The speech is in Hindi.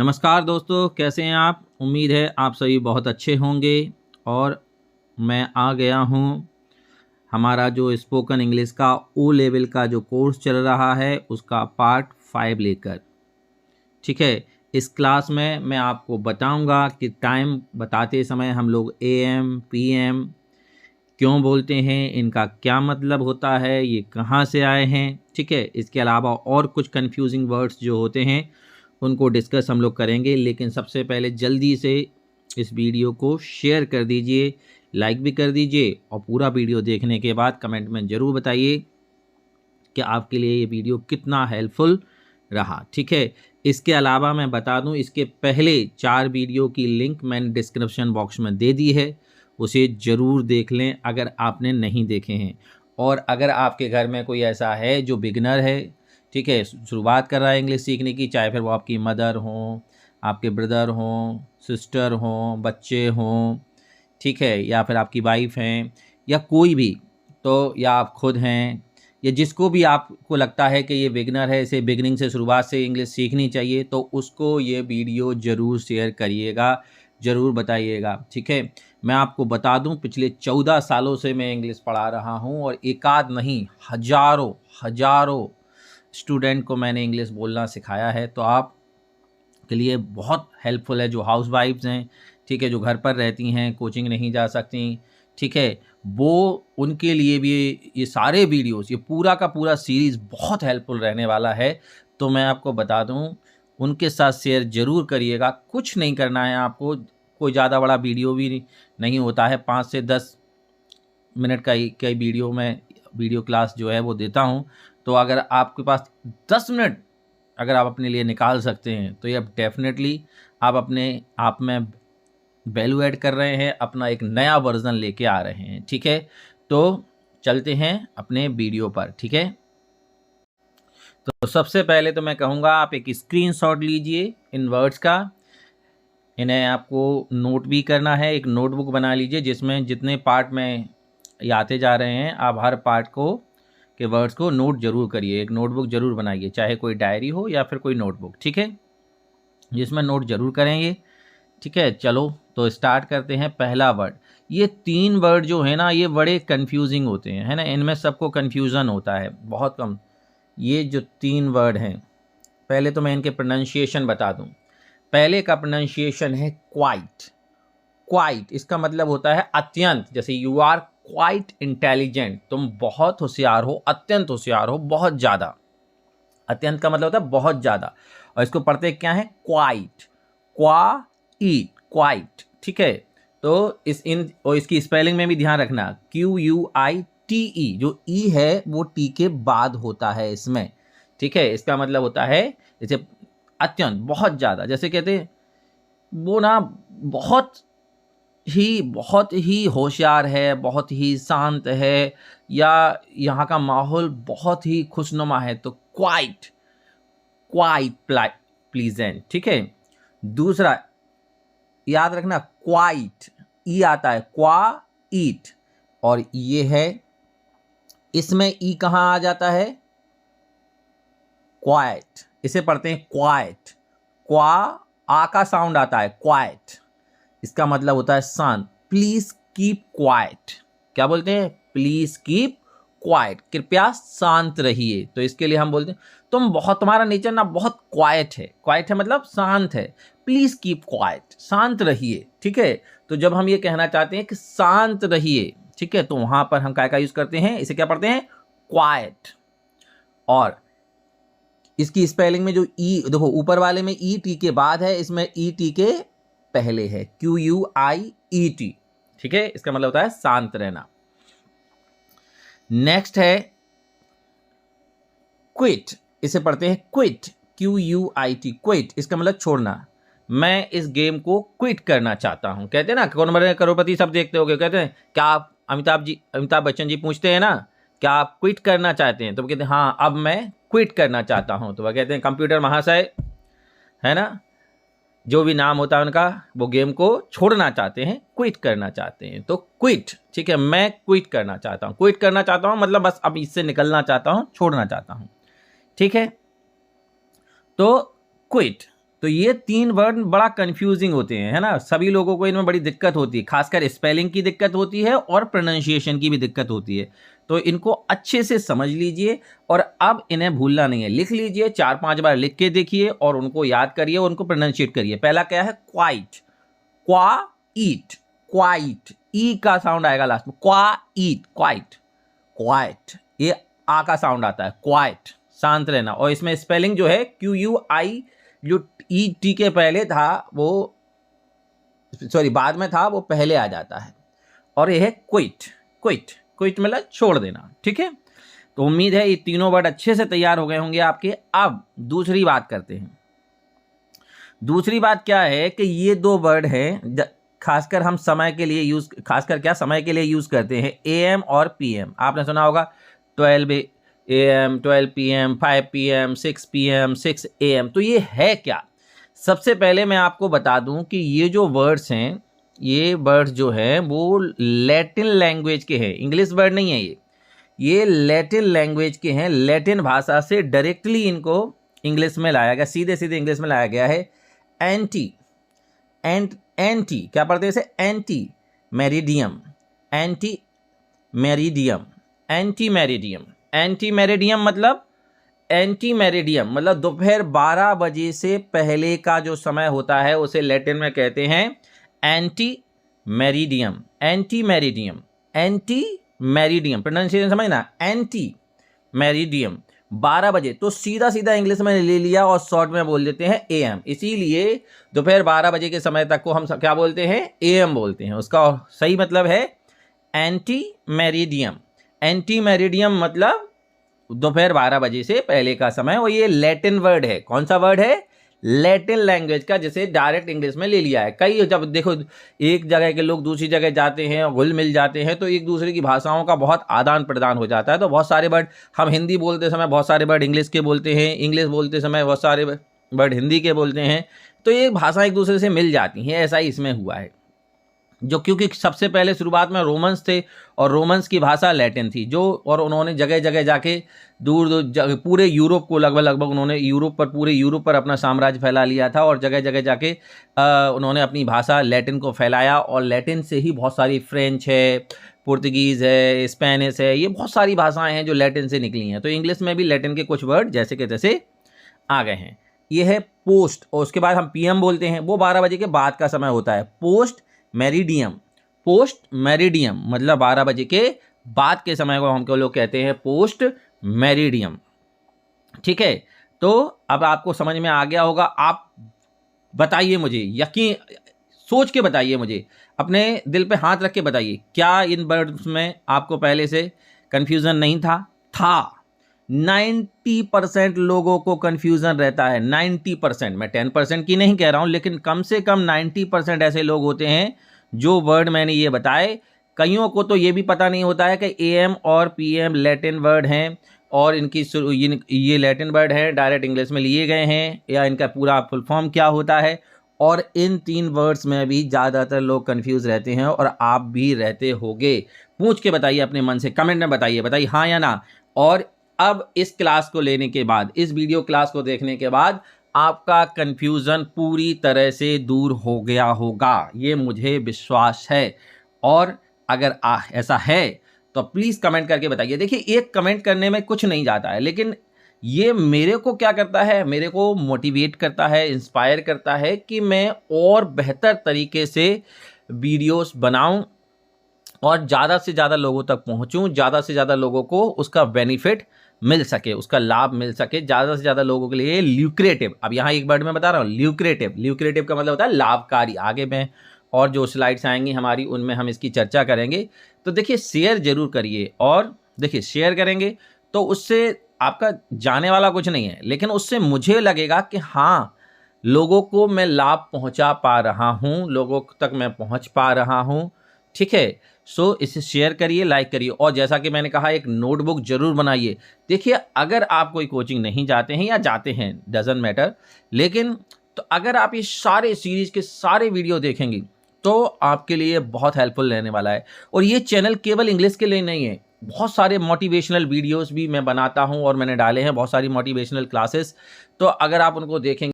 नमस्कार दोस्तों, कैसे हैं आप। उम्मीद है आप सभी बहुत अच्छे होंगे। और मैं आ गया हूं हमारा जो स्पोकन इंग्लिश का ओ लेवल का जो कोर्स चल रहा है उसका पार्ट 5 लेकर। ठीक है, इस क्लास में मैं आपको बताऊंगा कि टाइम बताते समय हम लोग AM PM क्यों बोलते हैं, इनका क्या मतलब होता है, ये कहाँ से आए हैं। ठीक है, इसके अलावा और कुछ कंफ्यूजिंग वर्ड्स जो होते हैं उनको डिस्कस हम लोग करेंगे। लेकिन सबसे पहले जल्दी से इस वीडियो को शेयर कर दीजिए, लाइक भी कर दीजिए और पूरा वीडियो देखने के बाद कमेंट में ज़रूर बताइए कि आपके लिए ये वीडियो कितना हेल्पफुल रहा। ठीक है, इसके अलावा मैं बता दूं, इसके पहले 4 वीडियो की लिंक मैंने डिस्क्रिप्शन बॉक्स में दे दी है, उसे ज़रूर देख लें अगर आपने नहीं देखे हैं। और अगर आपके घर में कोई ऐसा है जो बिगनर है, ठीक है, शुरुआत कर रहा है इंग्लिश सीखने की, चाहे फिर वो आपकी मदर हों, आपके ब्रदर हों, सिस्टर हों, बच्चे हों, ठीक है, या फिर आपकी वाइफ हैं या कोई भी, तो या आप खुद हैं, या जिसको भी आपको लगता है कि ये बिगनर है, इसे बिगनिंग से शुरुआत से इंग्लिश सीखनी चाहिए, तो उसको ये वीडियो ज़रूर शेयर करिएगा, ज़रूर बताइएगा। ठीक है, मैं आपको बता दूं, पिछले 14 सालों से मैं इंग्लिश पढ़ा रहा हूं और एकाध नहीं हजारों स्टूडेंट को मैंने इंग्लिश बोलना सिखाया है। तो आप के लिए बहुत हेल्पफुल है जो हाउस वाइफ्स हैं, ठीक है, जो घर पर रहती हैं, कोचिंग नहीं जा सकती, ठीक है, वो उनके लिए भी ये सारे वीडियोस, ये पूरा का पूरा सीरीज़ बहुत हेल्पफुल रहने वाला है। तो मैं आपको बता दूं, उनके साथ शेयर ज़रूर करिएगा। कुछ नहीं करना है आपको, कोई ज़्यादा बड़ा वीडियो भी नहीं होता है, 5 से 10 मिनट का ही वीडियो में वीडियो क्लास जो है वो देता हूँ। तो अगर आपके पास 10 मिनट अगर आप अपने लिए निकाल सकते हैं तो ये डेफिनेटली आप अपने आप में वैल्यू ऐड कर रहे हैं, अपना एक नया वर्जन लेके आ रहे हैं। ठीक है, तो चलते हैं अपने वीडियो पर। ठीक है, तो सबसे पहले तो मैं कहूँगा आप एक स्क्रीनशॉट लीजिए इन वर्ड्स का, इन्हें आपको नोट भी करना है, एक नोटबुक बना लीजिए जिसमें जितने पार्ट में ये आते जा रहे हैं आप हर पार्ट को के वर्ड्स को नोट जरूर करिए, एक नोटबुक जरूर बनाइए, चाहे कोई डायरी हो या फिर कोई नोटबुक, ठीक है, जिसमें नोट जरूर करेंगे। ठीक है, चलो तो स्टार्ट करते हैं। पहला वर्ड, ये 3 वर्ड जो है ना ये बड़े कंफ्यूजिंग होते हैं, है ना, इनमें सबको कंफ्यूजन होता है बहुत कम। ये जो 3 वर्ड हैं, पहले तो मैं इनके प्रोनाउंसिएशन बता दूं। पहले का प्रोनाउंसिएशन है क्वाइट। क्वाइट इसका मतलब होता है अत्यंत, जैसे यू आर क्वाइट इंटेलिजेंट, तुम बहुत होशियार हो, अत्यंत होशियार हो, बहुत ज़्यादा। अत्यंत का मतलब होता है बहुत ज़्यादा, और इसको पढ़ते क्या है, क्वाइट, क्वाइट। ठीक है, तो और इसकी स्पेलिंग में भी ध्यान रखना, QUITE, जो ई है वो टी के बाद होता है इसमें। ठीक है, इसका मतलब होता है जैसे अत्यंत, बहुत ज़्यादा, जैसे कहते हैं वो ना बहुत ही होशियार है, बहुत ही शांत है, या यहाँ का माहौल बहुत ही खुशनुमा है, तो क्वाइट प्लीजेंट। ठीक है, दूसरा याद रखना, क्वाइट ई आता है, क्वाइट, और ये है, इसमें ई कहाँ आ जाता है, क्वाइट, इसे पढ़ते हैं क्वाइट, क्वा आ का साउंड आता है, क्वाइट, इसका मतलब होता है शांत। प्लीज कीप क्वाइट, क्या बोलते हैं, प्लीज कीप क्वाइट, कृपया शांत रहिए। तो इसके लिए हम बोलते हैं तुम्हारा नेचर ना बहुत क्वाइट है। क्वाइट है मतलब शांत है, प्लीज कीप क्वाइट, शांत रहिए। ठीक है, तो जब हम ये कहना चाहते हैं कि शांत रहिए, ठीक है, तो वहां पर हम क्या का यूज करते हैं, इसे क्या पढ़ते हैं, क्वाइट। और इसकी स्पेलिंग में जो ई देखो, ऊपर वाले में ई टी के बाद है, इसमें ई टी के पहले है, QUIET। ठीक है, इसका मतलब होता है शांत रहना। नेक्स्ट है क्विट, इसे पढ़ते हैं क्विट, QUIT, क्विट, इसका मतलब छोड़ना। मैं इस गेम को क्विट करना चाहता हूं। कहते हैं ना, कौन बने करोड़पति सब देखते हो, कहते हैं क्या आप, अमिताभ बच्चन जी पूछते हैं ना, क्या आप क्विट करना चाहते हैं, तो वो कहते हैं हाँ अब मैं क्विट करना चाहता हूं। तो वह कहते हैं कंप्यूटर महाशय, है ना, जो भी नाम होता है उनका, वो गेम को छोड़ना चाहते हैं, क्विट करना चाहते हैं, तो क्विट। ठीक है, मैं क्विट करना चाहता हूँ, क्विट करना चाहता हूँ मतलब बस अब इससे निकलना चाहता हूँ, छोड़ना चाहता हूँ। ठीक है, तो क्विट। तो ये 3 वर्ड बड़ा कंफ्यूजिंग होते हैं, है ना, सभी लोगों को इनमें बड़ी दिक्कत होती है, खासकर स्पेलिंग की दिक्कत होती है और प्रोनाउंसिएशन की भी दिक्कत होती है। तो इनको अच्छे से समझ लीजिए और अब इन्हें भूलना नहीं है, लिख लीजिए, 4-5 बार लिख के देखिए और उनको याद करिए और उनको प्रोनाउंसिएट करिए। पहला क्या है? क्वाइट, क्वा ईट, क्वाइट, ई का साउंड आएगा लास्ट में, क्वा ईट, क्वाइट, क्वाइट, ये आ का साउंड आता है, क्वाइट, शांत रहना। और इसमें स्पेलिंग जो है QUI, जो ई टी के पहले था वो, सॉरी बाद में था, वो पहले आ जाता है। और ये है क्विट, क्विट, क्विट मतलब छोड़ देना, ठीक है। तो उम्मीद है ये तीनों वर्ड अच्छे से तैयार हो गए होंगे आपके। अब दूसरी बात करते हैं। दूसरी बात क्या है कि ये 2 वर्ड हैं, खासकर हम समय के लिए यूज, खासकर क्या समय के लिए यूज करते हैं, AM और PM। आपने सुना होगा 12 AM, 12 PM, 5 PM, 6 PM, 6 AM। तो ये है क्या? सबसे पहले मैं आपको बता दूं कि ये जो वर्ड्स हैं, ये वर्ड्स जो हैं वो लैटिन लैंग्वेज के हैं, इंग्लिश वर्ड नहीं है ये लैटिन लैंग्वेज के हैं। लैटिन भाषा से डायरेक्टली इनको इंग्लिश में लाया गया, सीधे सीधे इंग्लिश में लाया गया है। एंटी, एंटी क्या पढ़ते हैं इसे? Anti meridiem, anti meridiem, anti meridiem, anti meridiem मतलब, एंटी मेरिडियम मतलब दोपहर 12 बजे से पहले का जो समय होता है उसे लैटिन में कहते हैं anti meridiem, anti meridiem, anti meridiem, pronunciation समझना, एंटी मेरिडियम 12 बजे। तो सीधा सीधा इंग्लिश में ले लिया और शॉर्ट में बोल देते हैं AM। इसीलिए दोपहर 12 बजे के समय तक को हम क्या बोलते हैं? AM बोलते हैं। उसका सही मतलब है एंटी मेरिडियम। एंटी मेरिडियम मतलब दोपहर 12 बजे से पहले का समय। और ये लैटिन वर्ड है। कौन सा वर्ड है? लैटिन लैंग्वेज का, जिसे डायरेक्ट इंग्लिश में ले लिया है। कई, जब देखो एक जगह के लोग दूसरी जगह जाते हैं और घुल मिल जाते हैं तो एक दूसरे की भाषाओं का बहुत आदान प्रदान हो जाता है। तो बहुत सारे वर्ड हम हिंदी बोलते समय बहुत सारे वर्ड इंग्लिश के बोलते हैं, इंग्लिश बोलते समय बहुत सारे वर्ड हिंदी के बोलते हैं। तो ये भाषा एक दूसरे से मिल जाती हैं। ऐसा ही इसमें हुआ है, जो क्योंकि सबसे पहले शुरुआत में रोमन्स थे और रोमन्स की भाषा लैटिन थी, जो और उन्होंने जगह जगह जाके दूर दूर पूरे यूरोप को लगभग उन्होंने पूरे यूरोप पर अपना साम्राज्य फैला लिया था और जगह जगह जाके उन्होंने अपनी भाषा लैटिन को फैलाया। और लैटिन से ही बहुत सारी फ्रेंच है, पुर्तगीज़ है, स्पेनिश है, ये बहुत सारी भाषाएं हैं जो लैटिन से निकली हैं। तो इंग्लिश में भी लैटिन के कुछ वर्ड जैसे के तैसे आ गए हैं। ये है पोस्ट, और उसके बाद हम PM बोलते हैं, वो 12 बजे के बाद का समय होता है। पोस्ट मेरिडियम, पोस्ट मेरिडियम मतलब 12 बजे के बाद के समय को हम लोग कहते हैं पोस्ट मेरिडियम, ठीक है। तो अब आपको समझ में आ गया होगा। आप बताइए मुझे, यकीन सोच के बताइए, मुझे अपने दिल पे हाथ रख के बताइए, क्या इन वर्ड्स में आपको पहले से कंफ्यूजन नहीं था? 90% लोगों को कंफ्यूजन रहता है। 90%, मैं 10% की नहीं कह रहा हूं, लेकिन कम से कम 90% ऐसे लोग होते हैं जो वर्ड मैंने ये बताए। कईयों को तो ये भी पता नहीं होता है कि AM और PM लैटिन वर्ड हैं और इनकी ये लैटिन वर्ड है, डायरेक्ट इंग्लिश में लिए गए हैं, या इनका पूरा फुल फॉर्म क्या होता है। और इन 3 वर्ड्स में भी ज़्यादातर लोग कंफ्यूज रहते हैं और आप भी रहते होगे। पूछ के बताइए अपने मन से, कमेंट में बताइए हाँ या ना। और अब इस क्लास को लेने के बाद, इस वीडियो क्लास को देखने के बाद आपका कंफ्यूजन पूरी तरह से दूर हो गया होगा, ये मुझे विश्वास है। और अगर ऐसा है तो प्लीज़ कमेंट करके बताइए। देखिए, एक कमेंट करने में कुछ नहीं जाता है, लेकिन ये मेरे को क्या करता है, मेरे को मोटिवेट करता है, इंस्पायर करता है कि मैं और बेहतर तरीके से वीडियोस बनाऊं और ज़्यादा से ज़्यादा लोगों तक पहुंचूं, ज़्यादा से ज़्यादा लोगों को उसका बेनिफिट मिल सके, उसका लाभ मिल सके, ज़्यादा से ज़्यादा लोगों के लिए ल्यूक्रेटिव। अब यहाँ एक वर्ड में बता रहा हूँ, ल्यूक्रेटिव। ल्यूक्रेटिव का मतलब होता है लाभकारी। आगे में और जो स्लाइड्स आएंगी हमारी, उनमें हम इसकी चर्चा करेंगे। तो देखिए, शेयर जरूर करिए। और देखिए, शेयर करेंगे तो उससे आपका जाने वाला कुछ नहीं है, लेकिन उससे मुझे लगेगा कि हाँ, लोगों को मैं लाभ पहुँचा पा रहा हूँ, लोगों तक मैं पहुँच पा रहा हूँ, ठीक है। सो इसे शेयर करिए, लाइक करिए। और जैसा कि मैंने कहा, एक नोटबुक जरूर बनाइए। देखिए, अगर आप कोई कोचिंग नहीं जाते हैं या जाते हैं, डजंट मैटर, लेकिन तो अगर आप ये सारे सीरीज के सारे वीडियो देखेंगे तो आपके लिए बहुत हेल्पफुल रहने वाला है। और ये चैनल केवल इंग्लिश के लिए नहीं है, बहुत सारे मोटिवेशनल वीडियोस भी मैं बनाता हूं और मैंने डाले हैं बहुत सारी मोटिवेशनल क्लासेस। तो अगर आप उनको देखेंगे